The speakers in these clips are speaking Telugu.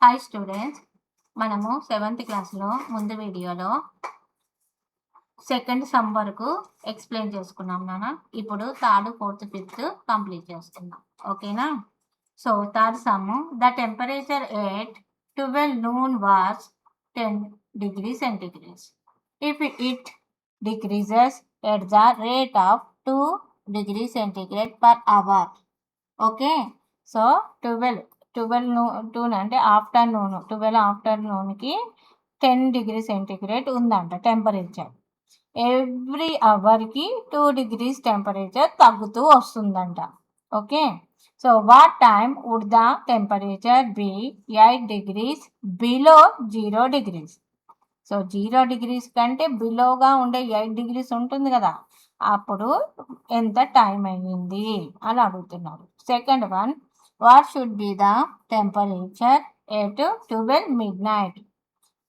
హాయ్ స్టూడెంట్స్, మనము 7th క్లాస్లో ముందు వీడియోలో సెకండ్ సమ్ వరకు ఎక్స్ప్లెయిన్ చేసుకున్నాం నాన్న. ఇప్పుడు థర్డ్, ఫోర్త్, ఫిఫ్త్ కంప్లీట్ చేస్తున్నాం. ఓకేనా? So third sum, the temperature at 12 noon was 10 degrees centigrade. If it decreases at the rate of 2 degrees centigrade per hour. Okay, so 12 అంటే ఆఫ్టర్నూన్ 12 ఆఫ్టర్నూన్కి 10 డిగ్రీ సెంటిగ్రేడ్ ఉందంట టెంపరేచర్. ఎవ్రీ అవర్కి 2 degrees టెంపరేచర్ తగ్గుతూ వస్తుందంట. Okay, so what time would the temperature be 8 degrees below 0 degrees. So 0 degrees కంటే బిలోగా ఉండే 8 degrees ఉంటుంది కదా, అప్పుడు ఎంత టైం అయ్యింది అని అడుగుతున్నారు. Second one, what should be the temperature at 12 midnight.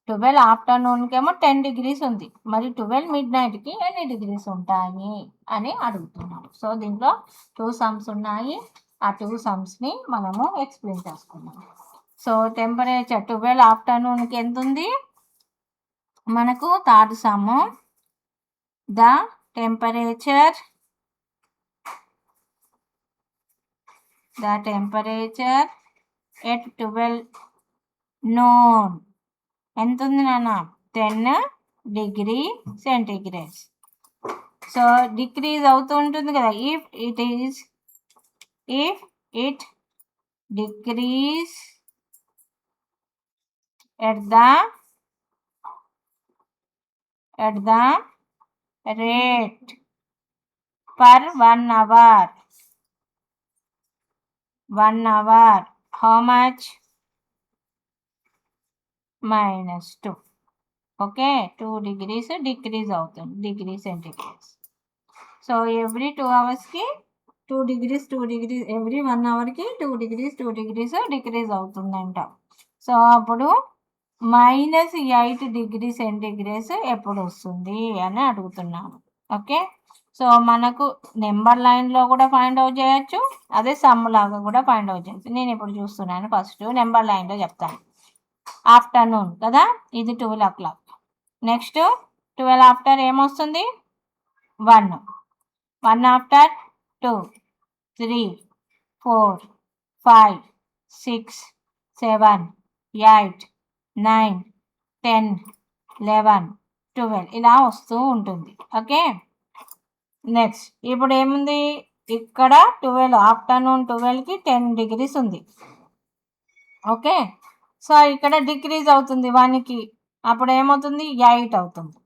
12 ఆఫ్టర్నూన్కి ఏమో 10 degrees ఉంది, మరి 12 midnightకి ఎన్ని డిగ్రీస్ ఉంటాయి అని అడుగుతున్నారు. సో దీంట్లో 2 sums ఉన్నాయి. ఆ 2 sumsని మనము ఎక్స్ప్లెయిన్ చేసుకున్నాం. సో టెంపరేచర్ 12 ఆఫ్టర్నూన్కి ఎంత ఉంది మనకు? Third sum, the temperature at 12 noon ఎంత ఉంది నాన్న? 10 degree centigrade. సో డిక్రీజ్ అవుతూ ఉంటుంది కదా. If it decrease at the rate per 1 hour, how much? -2. Okay, 2 degrees decrease అవుతుంది, డిగ్రీ సెంటిగ్రేడ్. సో ఎవ్రీ 2 అవర్స్కి 2 degrees ఎవ్రీ 1 అవర్కి 2 degrees డిక్రీజ్ అవుతుందంట. సో అప్పుడు -8 degree centigrade ఎప్పుడు వస్తుంది అని అడుగుతున్నాను. ఓకే, సో మనకు నెంబర్ లైన్లో కూడా ఫైండ్ అవుట్ చేయొచ్చు, అదే సమ్ లాగా కూడా ఫైండ్ అవుట్ చేయొచ్చు. నేను ఇప్పుడు చూస్తున్నాను. ఫస్ట్ నెంబర్ లైన్లో చెప్తాను. ఆఫ్టర్నూన్ కదా, ఇది 12 o'clock. నెక్స్ట్ 12 ఆఫ్టర్ ఏమొస్తుంది? 1 ఆఫ్టర్ 2, 3, 4, 5, 6, 7, 8, 9, 10, 11, 12 ఇలా వస్తూ ఉంటుంది. ఓకే, నెక్స్ట్ ఇప్పుడు ఏముంది ఇక్కడ? 12 ఆఫ్టర్నూన్ 12కి 10 degrees ఉంది. ఓకే, సో ఇక్కడ డిక్రీజ్ అవుతుంది 1కి, అప్పుడు ఏమవుతుంది? 8 అవుతుంది.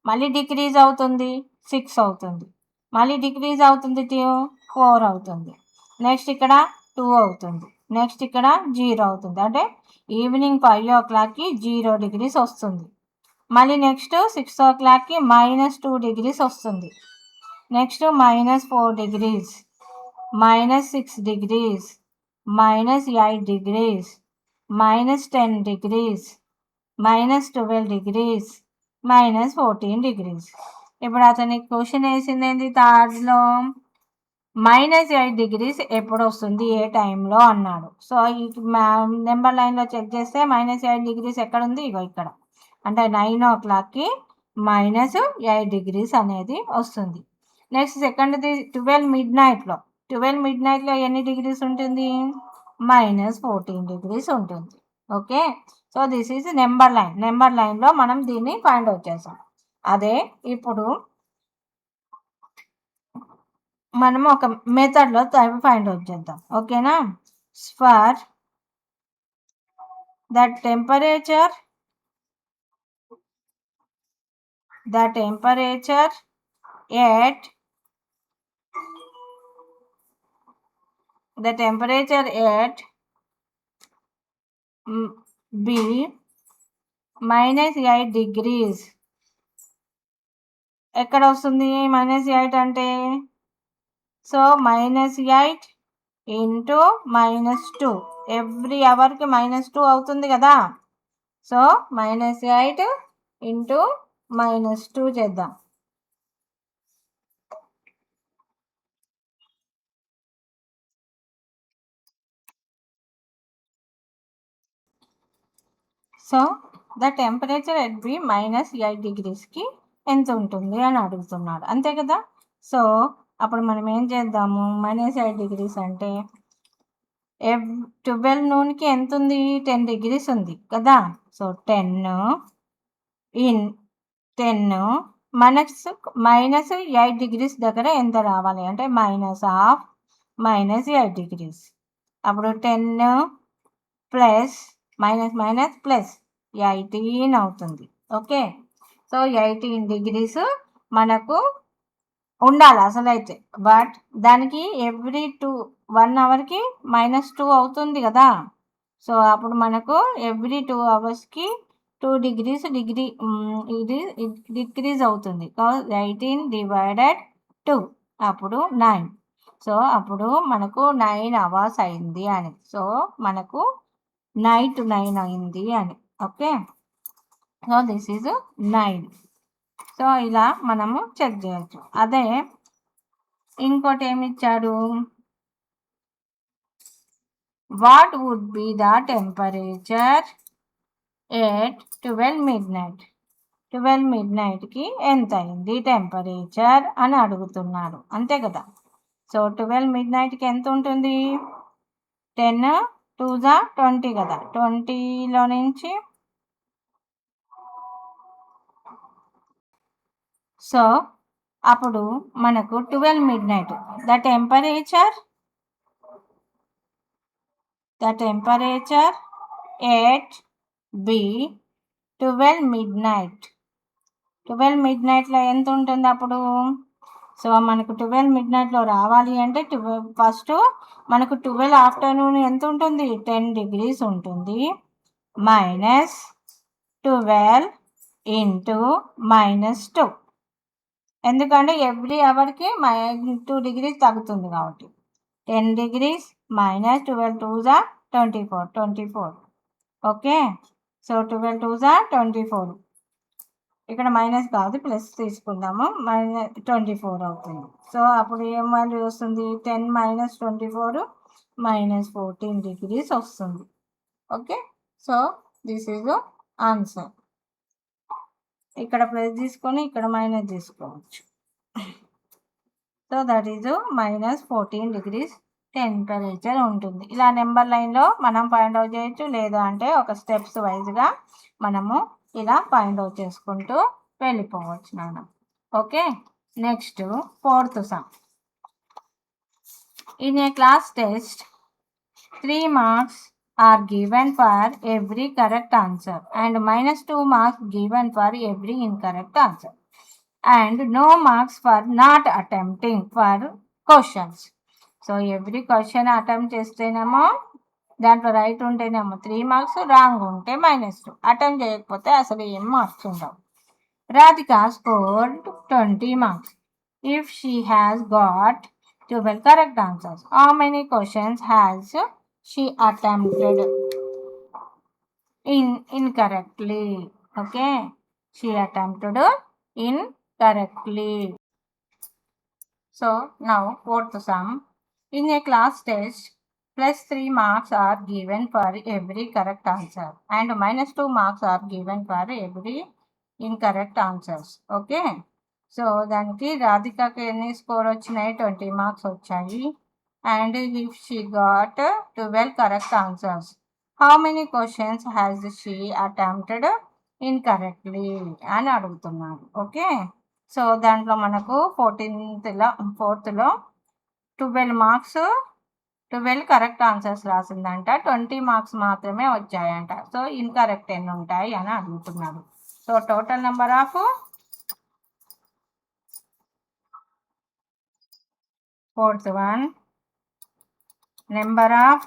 మళ్ళీ డిక్రీజ్ అవుతుంది 6 అవుతుంది. మళ్ళీ డిక్రీజ్ అవుతుంది 4 అవుతుంది. నెక్స్ట్ ఇక్కడ 2 అవుతుంది. నెక్స్ట్ ఇక్కడ 0 అవుతుంది. అంటే ఈవినింగ్ 5 o'clockకి 0 degrees వస్తుంది. మళ్ళీ నెక్స్ట్ 6 o'clockకి -2 degrees వస్తుంది. Next -4 degrees, -6 degrees, -8 degrees, -10 degrees, -12 degrees, -14 degrees. ఇప్పుడు అతని క్వశ్చన్ వేసింది ఏంటి? థర్డ్లో -8 degrees ఎప్పుడు వస్తుంది, ఏ టైంలో అన్నాడు. సో ఈ నెంబర్ లైన్లో చెక్ చేస్తే -8 degrees ఎక్కడ ఉంది? ఇగో ఇక్కడ. అంటే 9 o'clockకి -8 degrees అనేది వస్తుంది. నెక్స్ట్ సెకండ్ది 12 midnightలో. 12 midnightలో ఎన్ని డిగ్రీస్ ఉంటుంది? -14 degrees ఉంటుంది. Okay, so this is number లైన్లో మనం దీన్ని ఫైండ్ అవుట్ చేసాం. అదే ఇప్పుడు మనం ఒక మెథడ్లో ఫైండ్ అవుట్ చేద్దాం. ఓకేనా? For the temperature at B -8 degrees ఎక్కడ వస్తుంది? -8 అంటే సో -8 ఇంటూ -2 ఎవ్రీ అవర్కి -2 అవుతుంది కదా. సో -8 ఇంటూ -2 చేద్దాం. So the temperature at be -8 degreesకి ఎంత ఉంటుంది అని అడుగుతున్నాడు, అంతే కదా. సో అప్పుడు మనం ఏం చేద్దాము, -8 degrees అంటే 12 noonకి ఎంత ఉంది, 10 degrees ఉంది కదా. సో 10 ఇన్ 10 -8 degrees దగ్గర ఎంత రావాలి అంటే -12 -8 degrees. అప్పుడు 10 ప్లస్ ప్లస్ 18 అవుతుంది. ఓకే, సో 18 degrees మనకు ఉండాలి అసలైతే. బట్ దానికి ఎవ్రీ 1 hourకి -2 అవుతుంది కదా. సో అప్పుడు మనకు ఎవ్రీ 2 hours-కి 2 degrees ఇది డిక్రీజ్ అవుతుంది. 18 divided 2 అప్పుడు 9. సో అప్పుడు మనకు 9 hours అయింది అని. సో మనకు నైట్ 9 అయింది అని. Okay, so this is 9. So ఇలా మనము చెక్ చేయొచ్చు. అదే ఇంకోటి ఏమి ఇచ్చాడు, what would be the temperature at 12 midnight. 12 midnightకి ఎంత అయింది టెంపరేచర్ అని అడుగుతున్నాడు, అంతే కదా. సో 12 midnightకి ఎంత ఉంటుంది, 10 2s 20 కదా. 20లో నుంచి సో అప్పుడు మనకు 12 midnight the temperature at be 12 midnight. 12 midnightలో ఎంత ఉంటుంది అప్పుడు. సో మనకు 12 midnightలో రావాలి అంటే ఫస్ట్ మనకు 12 afternoon ఎంత ఉంటుంది, 10 degrees ఉంటుంది. -12 ఇంటూ -2, ఎందుకంటే ఎవ్రీ అవర్కి 2 degrees తగ్గుతుంది కాబట్టి. 10 degrees -12 2s 24. Okay, so 12 2s 24. ఇక్కడ మైనస్ కాదు ప్లస్ తీసుకుందాము, -24 అవుతుంది. సో అప్పుడు ఏం వాల్యూ వస్తుంది, 10 - 24 -14 degrees వస్తుంది. Okay, so this is answer. ఇక్కడ ప్లస్ తీసుకొని ఇక్కడ మైనస్ తీసుకోవచ్చు. So that is -14 degrees temperature ఉంటుంది. ఇలా నెంబర్ లైన్లో మనం ఫైండ్ అవుట్ చేయొచ్చు, లేదా అంటే ఒక స్టెప్స్ వైజ్గా మనము ఇలా ఫైండ్ అవుట్ చేసుకుంటూ వెళ్ళిపోవచ్చు నాన్న. Okay, next 4th sum. In a class test 3 marks are given for every correct answer and -2 marks given for every incorrect answer and no marks for not attempting for questions. So every question attempt చేస్తేనేమో దాంట్లో రైట్ ఉంటేనేమో 3 marks, రాంగ్ ఉంటే -2, అటెంప్ట్ చేయకపోతే అసలు ఏం మార్క్స్ ఉండవు. Radhika scored 20 marks if she has got 12 correct answers. How many questions has she attempted incorrectly? Okay, she attempted incorrectly. So now 4th sum. In a class test, +3 marks are given for every correct answer and -2 marks are given for every incorrect answers. Okay, so దానికి రాధికకి ఎన్ని స్కోర్ వచ్చినాయి, 20 marks వచ్చాయి. And if she got 12 correct answers, how many questions has she attempted incorrectly అని అడుగుతున్నాడు. ఓకే, సో దాంట్లో మనకు 4th-లో 12 marks 12 కరెక్ట్ ఆన్సర్స్ రాసిందంట, 20 marks మాత్రమే వచ్చాయంట. సో ఇన్కరెక్ట్ ఎన్ని ఉంటాయి అని అడుగుతున్నాడు. So total number of 4th one, number of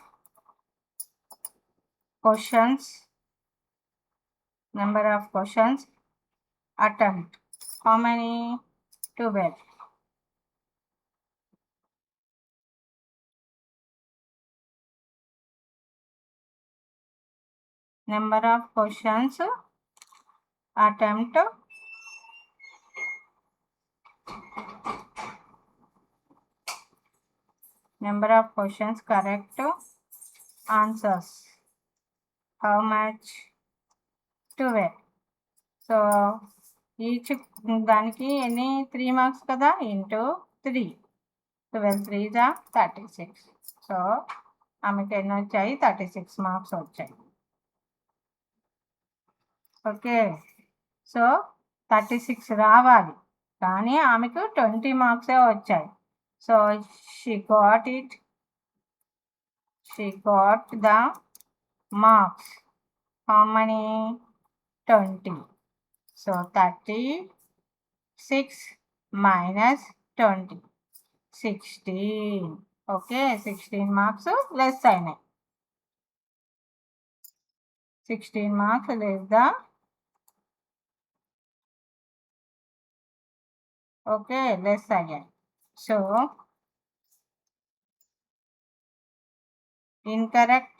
questions attempt, how many, 12. Number of questions attempt, number of questions correct answers, how much, 12. So each దానికి ఎన్ని 3 మార్క్స్ కదా, ఇంటూ 3. 12 3 జా 36. సో ఆమెకి ఎన్ని వచ్చాయి, 36 మార్క్స్ వచ్చాయి. ఓకే, సో 36 రావాలి, కానీ ఆమెకు 20 మార్క్సే వచ్చాయి. So she got the marks. How many? 20. సో 36 minus 20, 16. ఓకే, 16 మార్క్స్ లెస్ అయినాయి. 16 marks less the, okay, less అయ్యాయి. So incorrect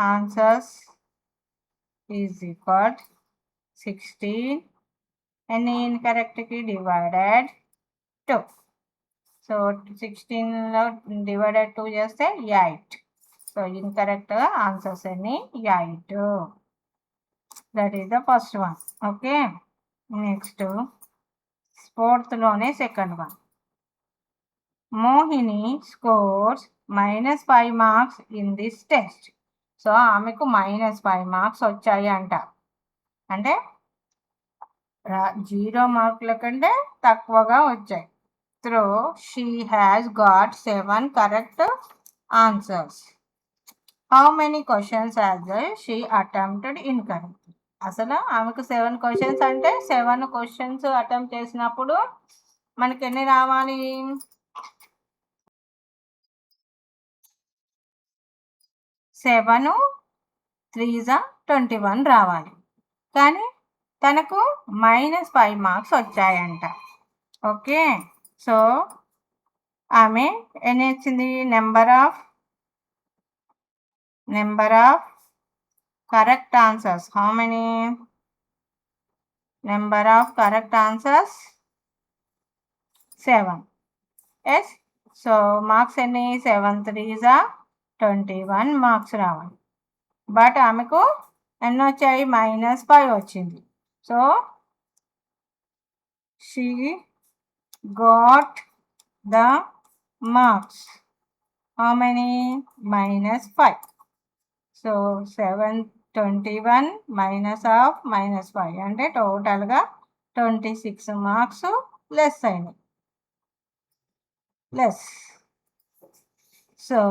answers is equal 16 and incorrect ki divided 2. So 16 lo divided 2 చేస్తే 8. So incorrect answers any 8. That is the first one. Okay, next fourth lone second one. Mohini scores -5 marks in this test. So ఆమెకు -5 మార్క్స్ వచ్చాయి అంట. అంటే 0 మార్కుల కంటే తక్కువగా వచ్చాయి. Through she has got 7 correct answers. How many questions has she attempted incorrect? అసలు ఆమెకు 7 క్వశ్చన్స్ అంటే 7 క్వశ్చన్స్ అటెంప్ట్ చేసినప్పుడు మనకి ఎన్ని రావాలి? 7 3 21 రావాలి, కానీ తనకు -5 మార్క్స్ వచ్చాయంట. ఓకే, సో ఆమె ఎన్ని వచ్చింది? Number of correct answers. How many? Number of correct answers 7. Yes, so marks ఎన్ని? 7 3 21 మార్క్స్ రావాలి. బట్ ఆమెకు ఎన్ని వచ్చాయి? -5 వచ్చింది. So she got the marks. How many? -5. So 7 21 -5 అంటే టోటల్గా 26 మార్క్స్ లెస్ అయినాయి. సో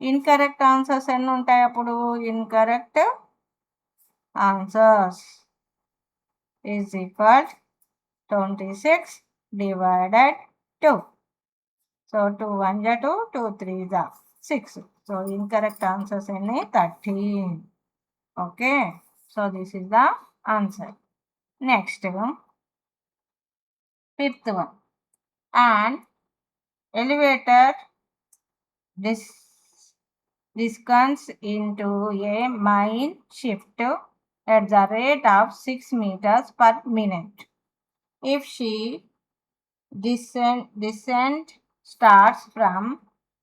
ఇన్కరెక్ట్ ఆన్సర్స్ ఎన్ని ఉంటాయి అప్పుడు? Incorrect answers is equal 26 divided 2. So 2 1 2, 2 3 6. So incorrect answers ఎన్ని? 13. Okay, so this is the answer. Next fifth one. And elevator descends into a mine shift at the rate of 6 meters per minute. If she descent starts from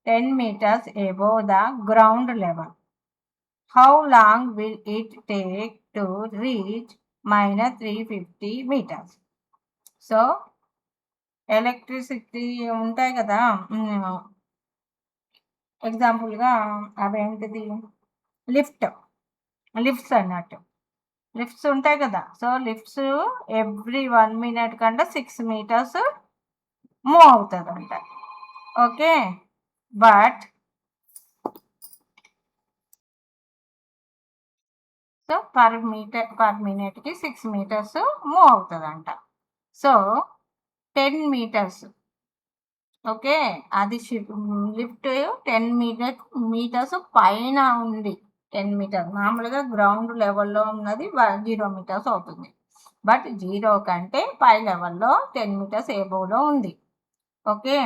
10 meters above the ground level, how long will it take to reach -350 meters? So electricity ఉంటాయి కదా, ఎగ్జాంపుల్గా అవేంటిది, లిఫ్ట్స్ అన్నట్టు. లిఫ్ట్స్ ఉంటాయి కదా, సో లిఫ్ట్స్ ఎవ్రీ 1 minute కంటే 6 meters మూవ్ అవుతుందంట. ఓకే, బట్ సో పర్ మినిట్కి 6 meters మూవ్ అవుతుందంట. So 10 meters. ఓకే, అది లిఫ్ట్ 10 meters పైన ఉంది. 10 meters మామూలుగా గ్రౌండ్ లెవెల్లో ఉన్నది 0 meters అవుతుంది. బట్ 0 కంటే పై లెవెల్లో 10 meters ఎబోవ్లో ఉంది. Okay,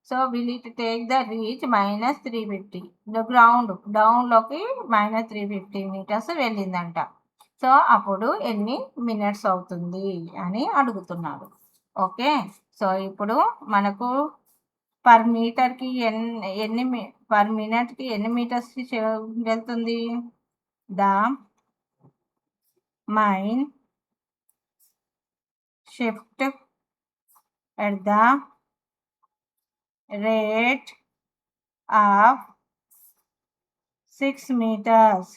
so will it take the reach -350. Ground డౌన్లోకి -350 meters వెళ్ళిందంట. సో అప్పుడు ఎన్ని మినిట్స్ అవుతుంది అని అడుగుతున్నాడు. ఓకే, సో ఇప్పుడు మనకు పర్ మీటర్కి పర్ మినిట్కి ఎన్ని మీటర్స్కి వెళ్తుంది? The mine shift at the rate of 6 meters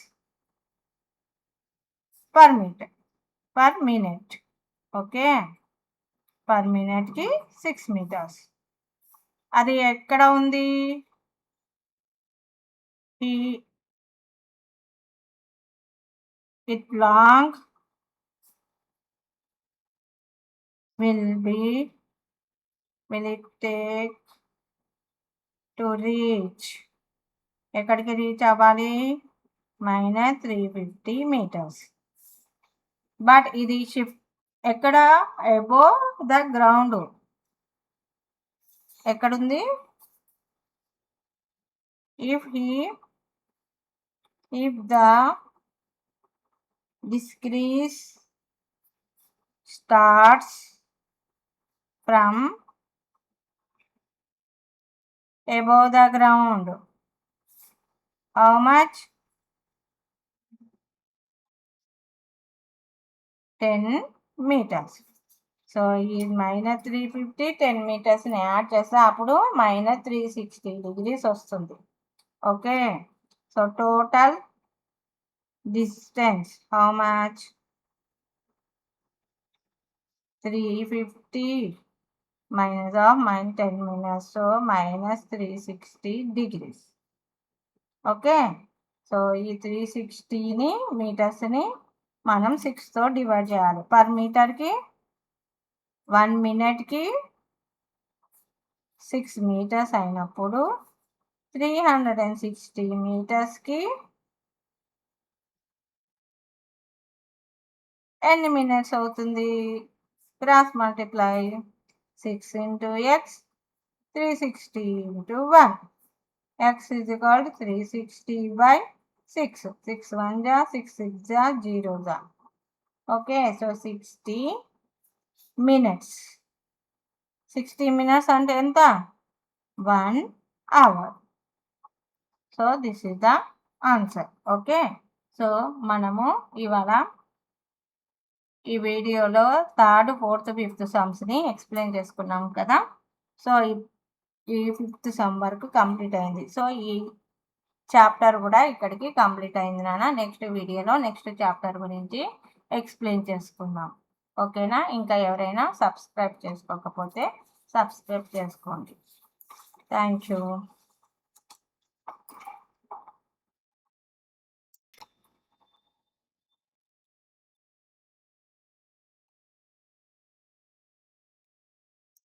per minute. Okay, per మినిట్కి 6 మీటర్స్. అది ఎక్కడ ఉంది? it long will it take to reach? ఎక్కడికి రీచ్ అవ్వాలి? -350 మీటర్స్. బట్ ఇది షిఫ్ట్ ఎక్కడ? Above the ground. ఎక్కడుంది? if the decrease starts from above the ground, how much? 10 meters. So ఈ -350 10 మీటర్స్ని యాడ్ చేస్తే అప్పుడు -360 degrees వస్తుంది. Okay, so total distance how much? 350 minus of -10 minutes, so -360 degrees. Okay, so ఈ 360ని మీటర్స్ని మనం 6తో డివైడ్ చేయాలి. పర్ మీటర్కి 1 మినిట్కి 6 మీటర్స్ అయినప్పుడు 360 మీటర్స్కి ఎన్ని మినిట్స్ అవుతుంది? Cross multiply 6 into x, 360 into 1. x is equal to 360 by 6. 6 1 ja, 6 6 ja, 0 ja. Okay, so 60 minutes. 60 minutes అంటే ఎంత? 1 hour. So this is the answer. Okay, so మనము ఇవాళ ఈ వీడియోలో 3rd, 4th, 5th సమ్స్ని ఎక్స్ప్లెయిన్ చేసుకున్నాం కదా. సో ఈ 5th సమ్ వరకు కంప్లీట్ అయింది. సో ఈ చాప్టర్ కూడా ఇక్కడికి కంప్లీట్ అయింది నాన్న. నెక్స్ట్ వీడియోలో నెక్స్ట్ చాప్టర్ గురించి ఎక్స్ప్లెయిన్ చేసుకుందాం. ఓకేనా? ఇంకా ఎవరైనా సబ్స్క్రైబ్ చేసుకోకపోతే సబ్స్క్రైబ్ చేసుకోండి. Thank you.